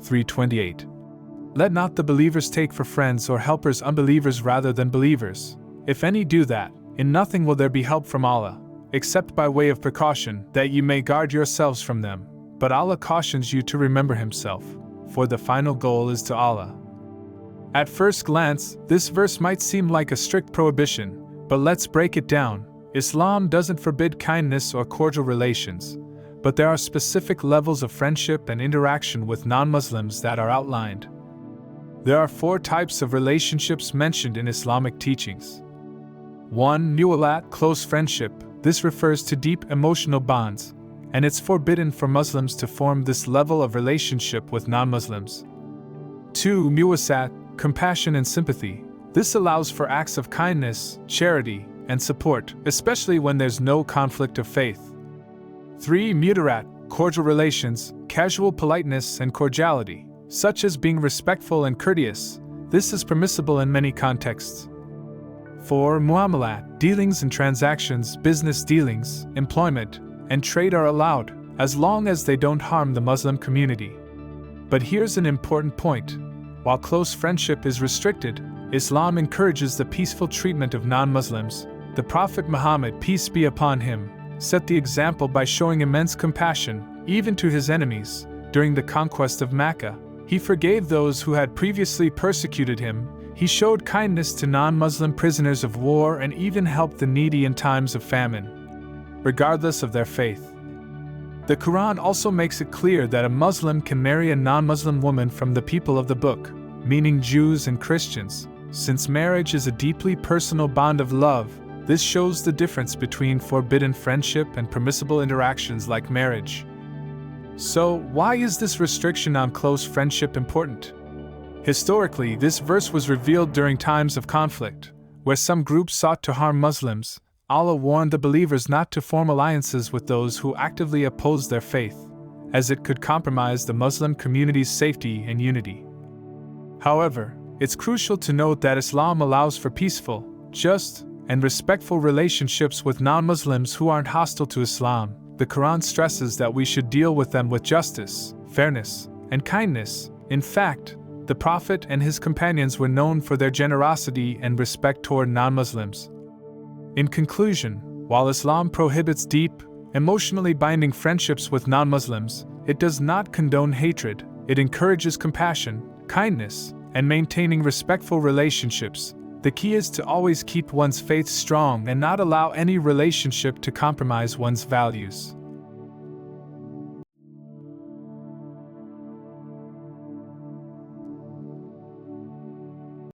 3:28. Let not the believers take for friends or helpers unbelievers rather than believers. If any do that, in nothing will there be help from Allah, except by way of precaution, that ye may guard yourselves from them. But Allah cautions you to remember Himself, for the final goal is to Allah. At first glance, this verse might seem like a strict prohibition, but let's break it down. Islam doesn't forbid kindness or cordial relations, but there are specific levels of friendship and interaction with non-Muslims that are outlined. There are 4 types of relationships mentioned in Islamic teachings. 1. Muwalat, close friendship. This refers to deep emotional bonds, and it's forbidden for Muslims to form this level of relationship with non-Muslims. 2. Muwasat, compassion and sympathy. This allows for acts of kindness, charity, and support, especially when there's no conflict of faith. 3. Mudarat, cordial relations, casual politeness and cordiality, such as being respectful and courteous. This is permissible in many contexts. 4. Muamalat, dealings and transactions, business dealings, employment, and trade are allowed, as long as they don't harm the Muslim community. But here's an important point. While close friendship is restricted, Islam encourages the peaceful treatment of non-Muslims. The Prophet Muhammad, peace be upon him, set the example by showing immense compassion, even to his enemies. During the conquest of Mecca, he forgave those who had previously persecuted him. He showed kindness to non-Muslim prisoners of war and even helped the needy in times of famine, regardless of their faith. The Quran also makes it clear that a Muslim can marry a non-Muslim woman from the people of the book, meaning Jews and Christians. Since marriage is a deeply personal bond of love, this shows the difference between forbidden friendship and permissible interactions like marriage. So, why is this restriction on close friendship important? Historically, this verse was revealed during times of conflict, where some groups sought to harm Muslims. Allah warned the believers not to form alliances with those who actively opposed their faith, as it could compromise the Muslim community's safety and unity. However, it's crucial to note that Islam allows for peaceful, just, and respectful relationships with non-Muslims who aren't hostile to Islam. The Quran stresses that we should deal with them with justice, fairness, and kindness. In fact, the Prophet and his companions were known for their generosity and respect toward non-Muslims. In conclusion, while Islam prohibits deep, emotionally binding friendships with non-Muslims, it does not condone hatred. It encourages compassion, kindness, and maintaining respectful relationships. The key is to always keep one's faith strong and not allow any relationship to compromise one's values.